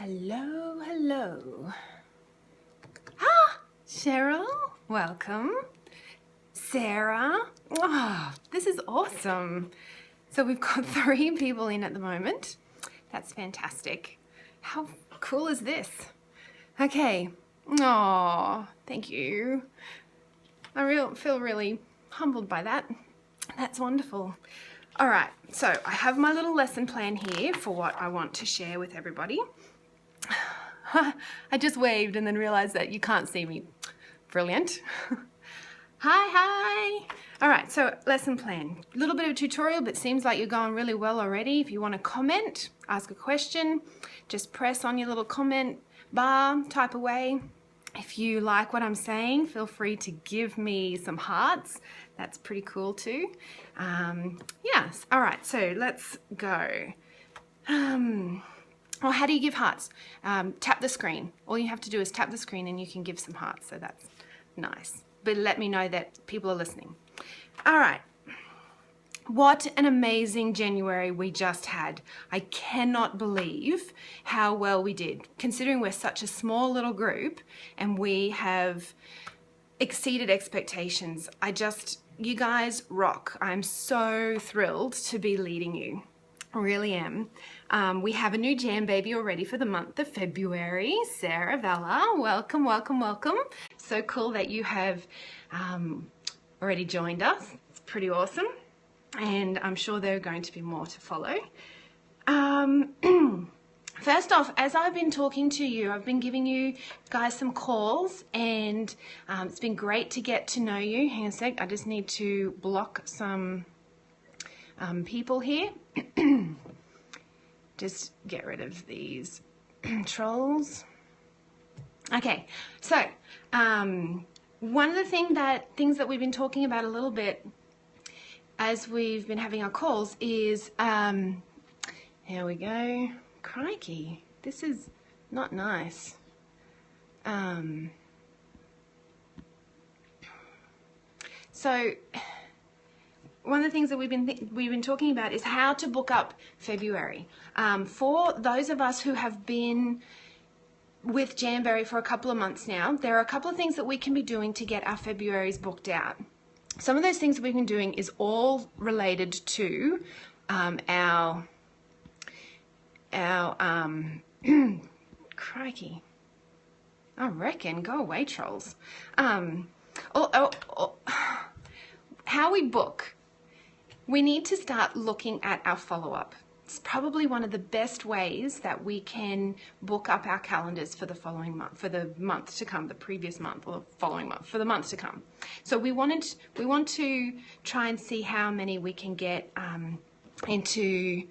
Hello, hello. Ah, Cheryl, welcome. Sarah, oh, this is awesome. So we've got 3 people in at the moment. That's fantastic. How cool is this? Okay. Oh, thank you. I feel really humbled by that. That's wonderful. All right, so I have my little lesson plan here for what I want to share with everybody. I just waved and then realized that you can't see me. Brilliant. Hi. All right, so lesson plan. A little bit of a tutorial, but seems like you're going really well already. If you want to comment, ask a question, just press on your little comment bar, type away. If you like what I'm saying, feel free to give me some hearts. That's pretty cool too. Yes, all right, so let's go. Well, how do you give hearts? Tap the screen. All you have to do is tap the screen and you can give some hearts, so that's nice. But let me know that people are listening. All right. What an amazing January we just had. I cannot believe how well we did, considering we're such a small little group and we have exceeded expectations. You guys rock. I'm so thrilled to be leading you. I really am. We have a new jam baby already for the month of February. Sarah Vella, welcome. So cool that you have already joined us. It's pretty awesome. And I'm sure there are going to be more to follow. First off, as I've been talking to you, I've been giving you guys some calls, and it's been great to get to know you. Hang on a sec, I just need to block some people here. Just get rid of these trolls. Okay, so one of the things that we've been talking about a little bit as we've been having our calls is, here we go. Crikey, this is not nice. So one of the things that we've been talking about is how to book up February. For those of us who have been with Jamberry for a couple of months now, there are a couple of things that we can be doing to get our Februaries booked out. Some of those things that we've been doing is all related to our crikey, I reckon, go away trolls. How we book. We need to start looking at our follow-up. It's probably one of the best ways that we can book up our calendars for the following month, for the month to come, the previous month or the following month, for the months to come. So we want to try and see how many we can get into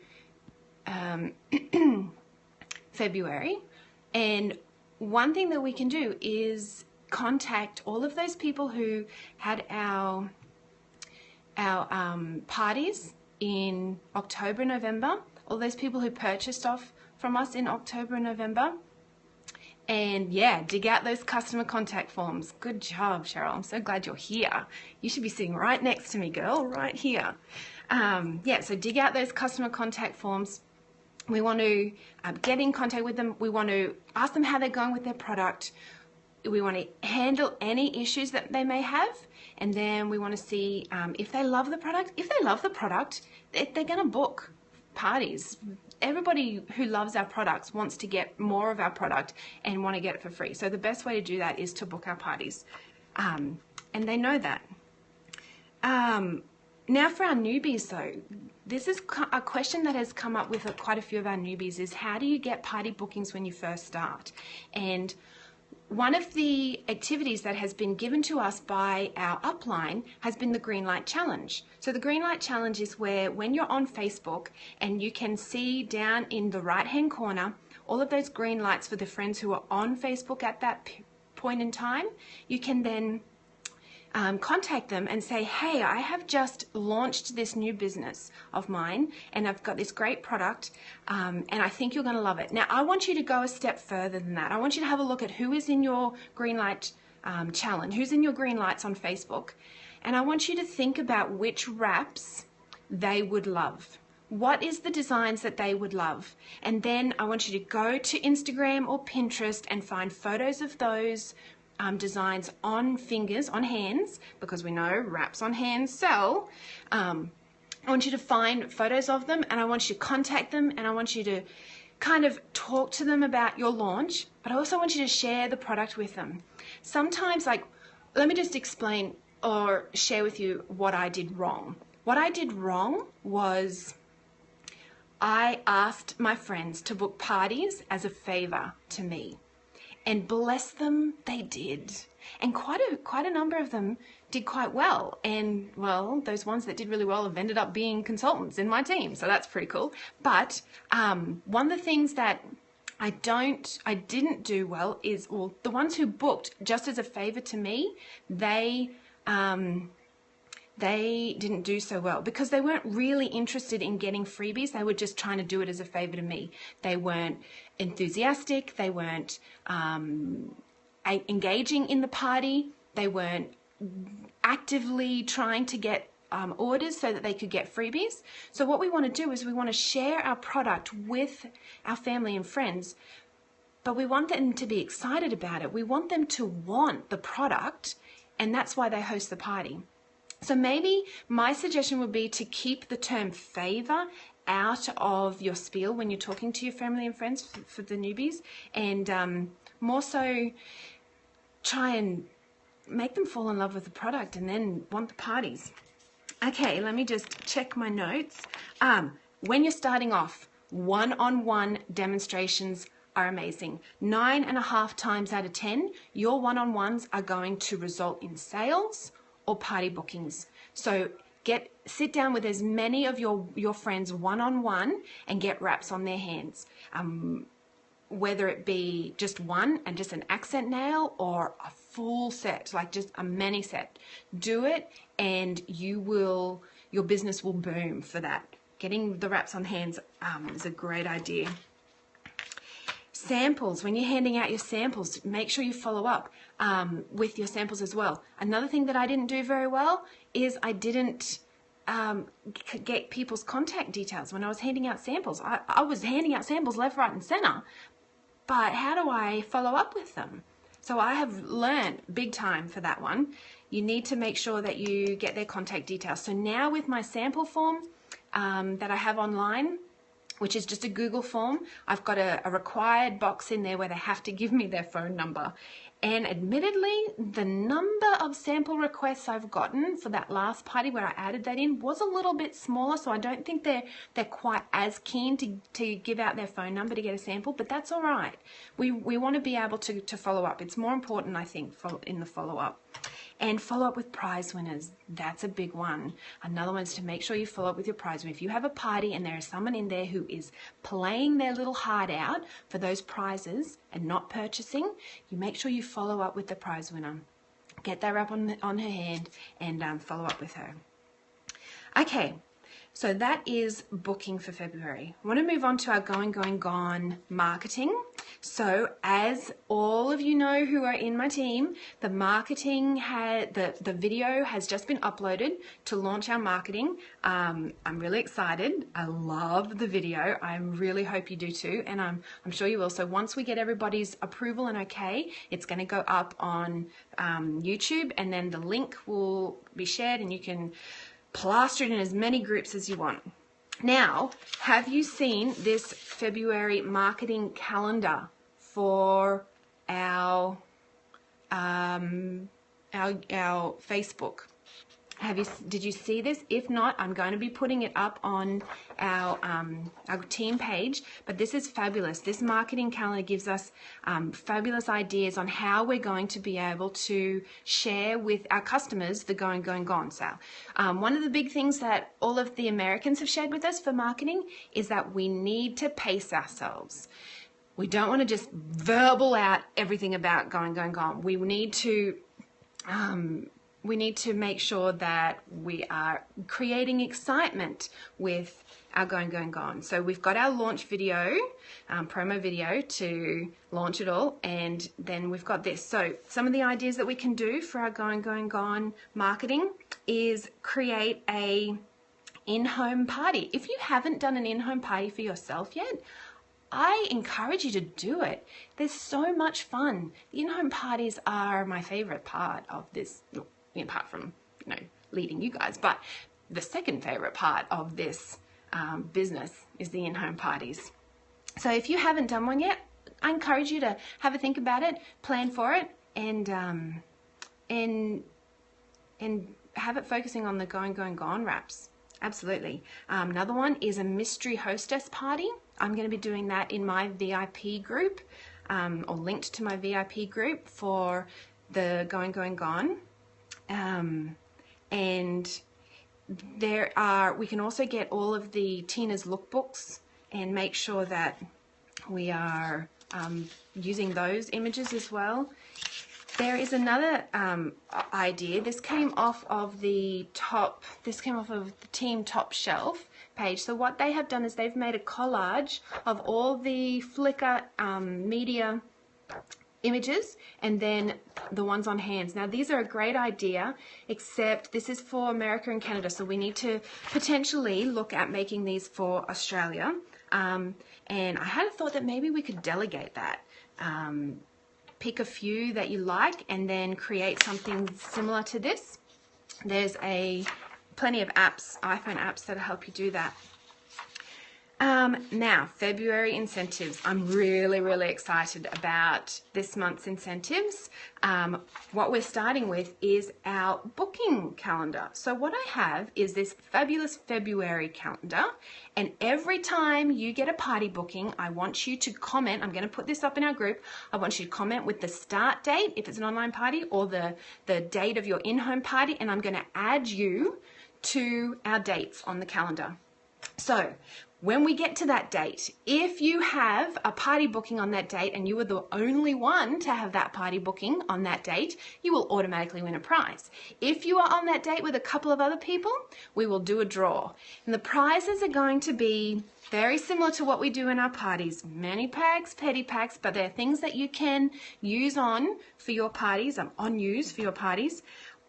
February. And one thing that we can do is contact all of those people who had our parties in October, November, all those people who purchased off from us in October and November, and yeah, dig out those customer contact forms. Good job, Cheryl. I'm so glad you're here. You should be sitting right next to me, girl, right here. Yeah, so dig out those customer contact forms. We want to get in contact with them. We want to ask them how they're going with their product. We want to handle any issues that they may have, and then we want to see if they love the product. If they love the product, they're going to book parties. Everybody who loves our products wants to get more of our product and want to get it for free. So the best way to do that is to book our parties, and they know that. Now for our newbies though, this is a question that has come up with quite a few of our newbies is how do you get party bookings when you first start? And one of the activities that has been given to us by our upline has been the Green Light Challenge. So the Green Light Challenge is where when you're on Facebook and you can see down in the right-hand corner all of those green lights for the friends who are on Facebook at that point in time, you can then contact them and say, hey, I have just launched this new business of mine and I've got this great product and I think you're going to love it. Now, I want you to go a step further than that. I want you to have a look at who is in your Green Light Challenge, who's in your green lights on Facebook, and I want you to think about which wraps they would love. what is the designs that they would love. And then I want you to go to Instagram or Pinterest and find photos of those designs on fingers, on hands, because we know wraps on hands sell. I want you to find photos of them, and I want you to contact them, and I want you to kind of talk to them about your launch, but I also want you to share the product with them. Sometimes, like, let me just explain or share with you what I did wrong. What I did wrong was I asked my friends to book parties as a favor to me. And bless them, they did. And quite a number of them did quite well. And, well, those ones that did really well have ended up being consultants in my team. So that's pretty cool. But one of the things that I didn't do well is, well, the ones who booked just as a favor to me, they didn't do so well because they weren't really interested in getting freebies. They were just trying to do it as a favor to me. They weren't enthusiastic. They weren't engaging in the party. They weren't actively trying to get orders so that they could get freebies. So what we want to do is we want to share our product with our family and friends, but we want them to be excited about it. We want them to want the product, and that's why they host the party. So maybe my suggestion would be to keep the term favor out of your spiel when you're talking to your family and friends for the newbies, and more so try and make them fall in love with the product and then want the parties. Okay, let me just check my notes. When you're starting off, one-on-one demonstrations are amazing. 9.5 times out of 10, your one-on-ones are going to result in sales or party bookings. So sit down with as many of your friends one-on-one and get wraps on their hands. Whether it be just one and just an accent nail or a full set, like just a mani set. Do it and your business will boom for that. Getting the wraps on hands is a great idea. Samples, when you're handing out your samples, make sure you follow up with your samples as well. Another thing that I didn't do very well is I didn't get people's contact details when I was handing out samples. I was handing out samples left, right, and center, but how do I follow up with them? So I have learned big time for that one. You need to make sure that you get their contact details. So now with my sample form that I have online, which is just a Google form, I've got a required box in there where they have to give me their phone number. And admittedly, the number of sample requests I've gotten for that last party where I added that in was a little bit smaller, so I don't think they're quite as keen to give out their phone number to get a sample, but that's all right. We want to be able to follow up. It's more important, I think, in the follow-up. And follow up with prize winners. That's a big one. Another one is to make sure you follow up with your prize winner. If you have a party and there is someone in there who is playing their little heart out for those prizes and not purchasing, you make sure you follow up with the prize winner. Get that wrap on her hand and follow up with her. Okay, so that is booking for February. I want to move on to our Going Gone marketing. So as all of you know who are in my team, the marketing the video has just been uploaded to launch our marketing. I'm really excited. I love the video. I really hope you do too, and I'm sure you will. So once we get everybody's approval and okay, it's going to go up on YouTube, and then the link will be shared and you can plaster it in as many groups as you want. Now, have you seen this February marketing calendar for our Facebook? Did you see this? If not, I'm going to be putting it up on our team page, but this is fabulous. This marketing calendar gives us fabulous ideas on how we're going to be able to share with our customers the Going Gone sale. One of the big things that all of the Americans have shared with us for marketing is that we need to pace ourselves. We don't want to just verbal out everything about Going Gone. We need to make sure that we are creating excitement with our Going Gone. So we've got our launch video, promo video to launch it all, and then we've got this. So some of the ideas that we can do for our Going Gone marketing is create a in-home party. If you haven't done an in-home party for yourself yet, I encourage you to do it. There's so much fun. The in-home parties are my favorite part of this, apart from, leading you guys, but the second favorite part of this business is the in-home parties. So if you haven't done one yet, I encourage you to have a think about it, plan for it, and have it focusing on the Going, Going, Gone wraps. Absolutely. Another one is a mystery hostess party. I'm going to be doing that in my VIP group, or linked to my VIP group for the Going, Going, Gone. And we can also get all of the Tina's lookbooks and make sure that we are using those images as well. There is another idea. This came off of the Team Top Shelf page. So what they have done is they've made a collage of all the Flickr media images and then the ones on hands. Now these are a great idea, except this is for America and Canada, so we need to potentially look at making these for Australia. And I had a thought that maybe we could delegate that. Pick a few that you like and then create something similar to this. There's plenty of apps, iPhone apps, that'll help you do that. Now, February incentives. I'm really, really excited about this month's incentives. What we're starting with is our booking calendar. So what I have is this fabulous February calendar, and every time you get a party booking, I want you to comment. I'm going to put this up in our group. I want you to comment with the start date, if it's an online party, or the date of your in-home party, and I'm going to add you to our dates on the calendar. So when we get to that date, if you have a party booking on that date and you were the only one to have that party booking on that date, you will automatically win a prize. If you are on that date with a couple of other people, we will do a draw. And the prizes are going to be very similar to what we do in our parties. Many packs, petty packs, but they're things that you can use on for your parties,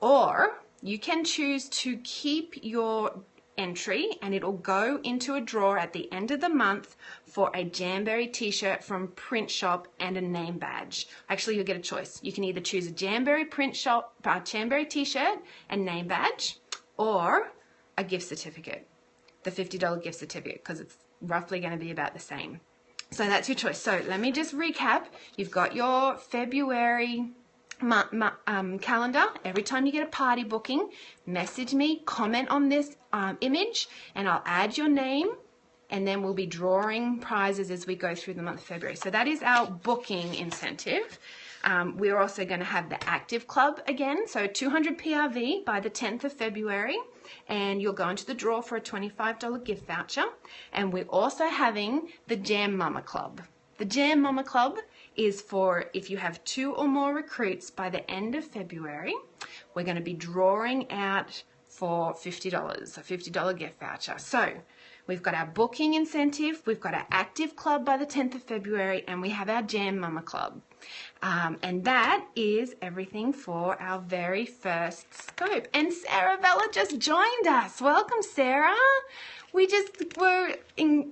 or you can choose to keep your entry and it'll go into a drawer at the end of the month for a Jamberry t-shirt from Print Shop and a name badge. Actually, you'll get a choice. You can either choose a Jamberry Jamberry t-shirt and name badge, or a gift certificate, the $50 gift certificate, because it's roughly going to be about the same. So that's your choice. So let me just recap. You've got your February calendar. Every time you get a party booking, message me, comment on this image, and I'll add your name, and then we'll be drawing prizes as we go through the month of February. So that is our booking incentive. We're also going to have the Active Club again, so 200 PRV by the 10th of February, and you'll go into the draw for a $25 gift voucher. And we're also having the Jam Mama Club. The Jam Mama Club is for if you have 2 or more recruits by the end of February. We're going to be drawing out for $50, a $50 gift voucher. So we've got our booking incentive, we've got our Active Club by the 10th of February, and we have our Jam Mama Club. And that is everything for our very first scope. And Sarah Bella just joined us. Welcome, Sarah. We just were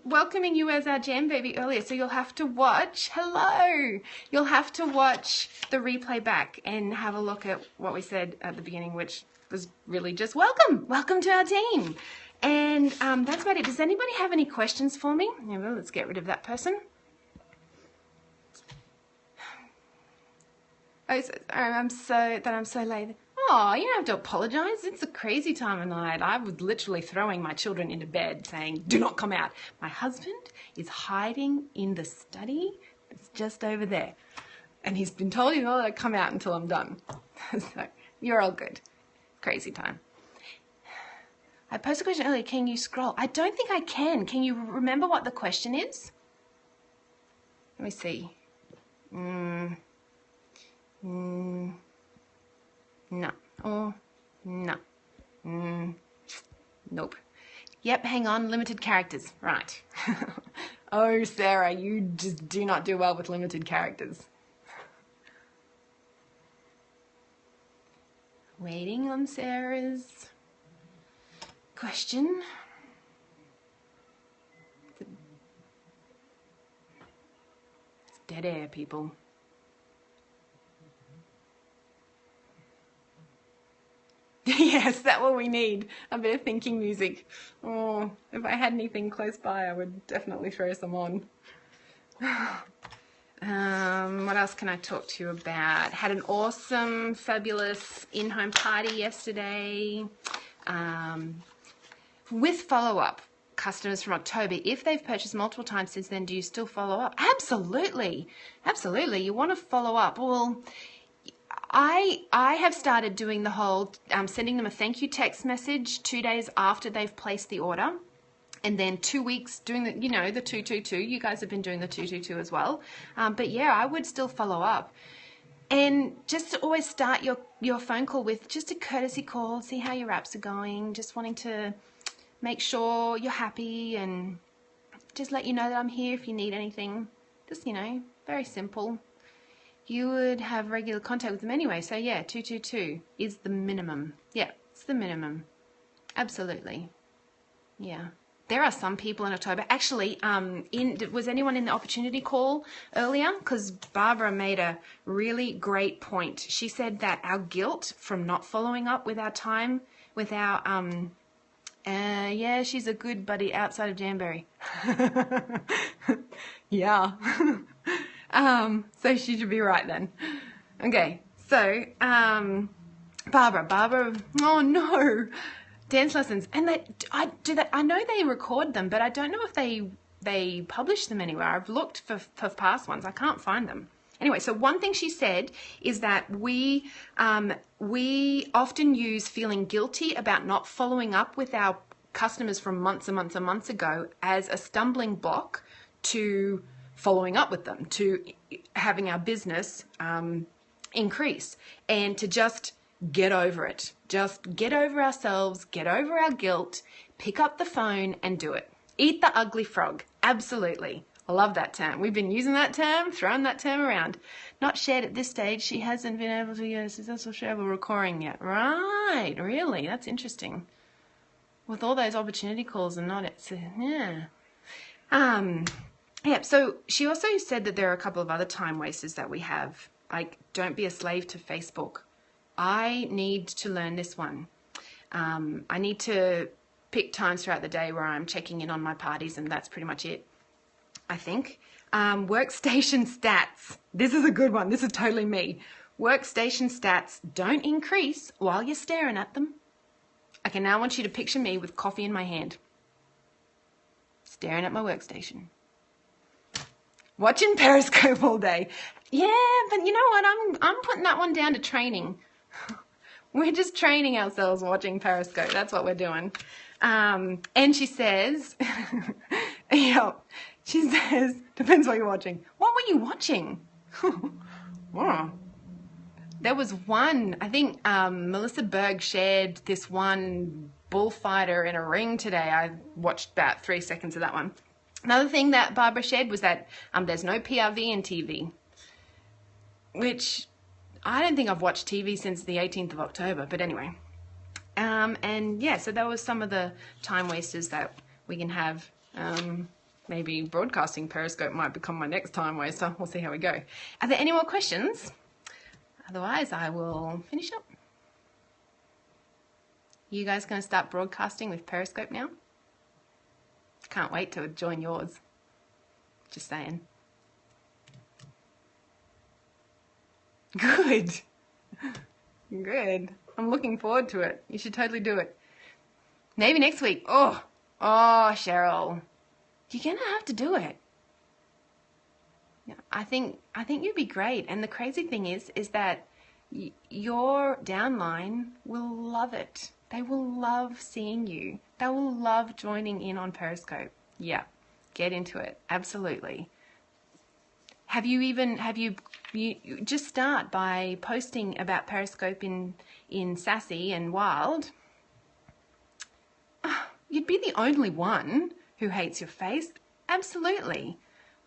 welcoming you as our Jam Baby earlier, so you'll have to watch. Hello. You'll have to watch the replay back and have a look at what we said at the beginning, which was really just welcome. Welcome to our team. And that's about it. Does anybody have any questions for me? Yeah, well, let's get rid of that person. Oh, I'm so late. Oh, you don't have to apologize. It's a crazy time of night. I was literally throwing my children into bed saying, do not come out. My husband is hiding in the study. It's just over there. And he's been told he's not allowed to come out until I'm done. So you're all good. Crazy time. I posted a question earlier. Can you scroll? I don't think I can. Can you remember what the question is? Let me see. No. Oh, no. Nope. Yep, hang on. Limited characters. Right. Oh, Sarah, you just do not do well with limited characters. Waiting on Sarah's question. Dead air, people. Yes, that's what we need. A bit of thinking music. Oh, if I had anything close by, I would definitely throw some on. What else can I talk to you about? Had an awesome, fabulous in-home party yesterday. With follow-up customers from October, if they've purchased multiple times since then, do you still follow up? Absolutely. Absolutely. You want to follow up. Well, I have started doing the whole sending them a thank you text message 2 days after they've placed the order, and then 2 weeks doing the, the 222. You guys have been doing the 222 as well. But yeah, I would still follow up. And just to always start your phone call with just a courtesy call, see how your apps are going, just wanting to make sure you're happy and just let you know that I'm here if you need anything. Just, very simple. You would have regular contact with them anyway. So yeah, 222 is the minimum. Yeah, it's the minimum. Absolutely. Yeah. There are some people in October. Actually, was anyone in the opportunity call earlier? Because Barbara made a really great point. She said that our guilt from not following up with our time, with our, yeah, she's a good buddy outside of Danbury. Yeah. So she should be right then. Okay, so Barbara, oh no, dance lessons, and I know they record them, but I don't know if they publish them anywhere. I've looked for past ones, I can't find them. Anyway, so one thing she said is that we often use feeling guilty about not following up with our customers from months and months and months ago as a stumbling block to following up with them, to having our business increase, and to just get over it. Just get over ourselves, get over our guilt, pick up the phone and do it. Eat the ugly frog. Absolutely. I love that term. We've been using that term, throwing that term around. Not shared at this stage. She hasn't been able to get a successful shareable recording yet. Right. Really? That's interesting. With all those opportunity calls and not, it's, yeah. Yeah, so she also said that there are a couple of other time wasters that we have, like don't be a slave to Facebook. I need to learn this one. I need to pick times throughout the day where I'm checking in on my parties, and that's pretty much it, I think. Workstation stats. This is a good one. This is totally me. Workstation stats don't increase while you're staring at them. Okay, now I want you to picture me with coffee in my hand, staring at my workstation. Watching Periscope all day. Yeah, but you know what? I'm putting that one down to training. We're just training ourselves watching Periscope. That's what we're doing. And she says, yeah, she says, depends what you're watching. What were you watching? Wow. There was one, I think Melissa Berg shared this one bullfighter in a ring today. I watched about 3 seconds of that one. Another thing that Barbara shared was that there's no PRV in TV, which I don't think I've watched TV since the 18th of October, but anyway. And yeah, so that was some of the time wasters that we can have. Maybe broadcasting Periscope might become my next time waster. We'll see how we go. Are there any more questions? Otherwise, I will finish up. You guys going to start broadcasting with Periscope now? Can't wait to join yours. Just saying. Good. Good. I'm looking forward to it. You should totally do it. Maybe next week. Oh, Cheryl. You're going to have to do it. Yeah, I think you'd be great. And the crazy thing is that your downline will love it. They will love seeing you. They will love joining in on Periscope. Yeah, get into it. Absolutely. You just start by posting about Periscope in Sassy and Wild. You'd be the only one who hates your face. Absolutely.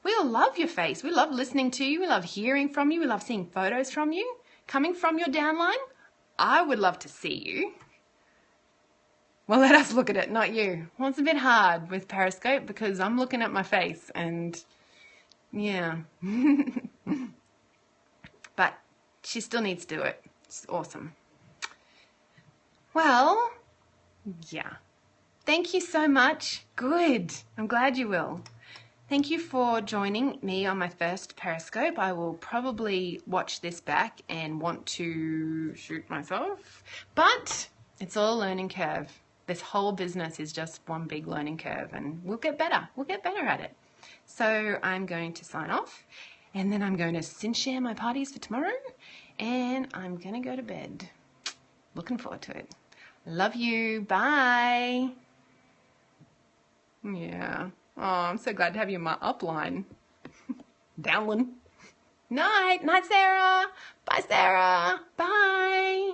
We all love your face. We love listening to you. We love hearing from you. We love seeing photos from you coming from your downline. I would love to see you. Well, let us look at it, not you. Well, it's a bit hard with Periscope because I'm looking at my face and yeah. she still needs to do it. It's awesome. Well, yeah. Thank you so much. Good. I'm glad you will. Thank you for joining me on my first Periscope. I will probably watch this back and want to shoot myself, but it's all a learning curve. This whole business is just one big learning curve, and we'll get better. We'll get better at it. So I'm going to sign off, and then I'm going to share my parties for tomorrow, and I'm going to go to bed. Looking forward to it. Love you. Bye. Yeah. Oh, I'm so glad to have you in my upline. Downline. Night. Night, Sarah. Bye, Sarah. Bye.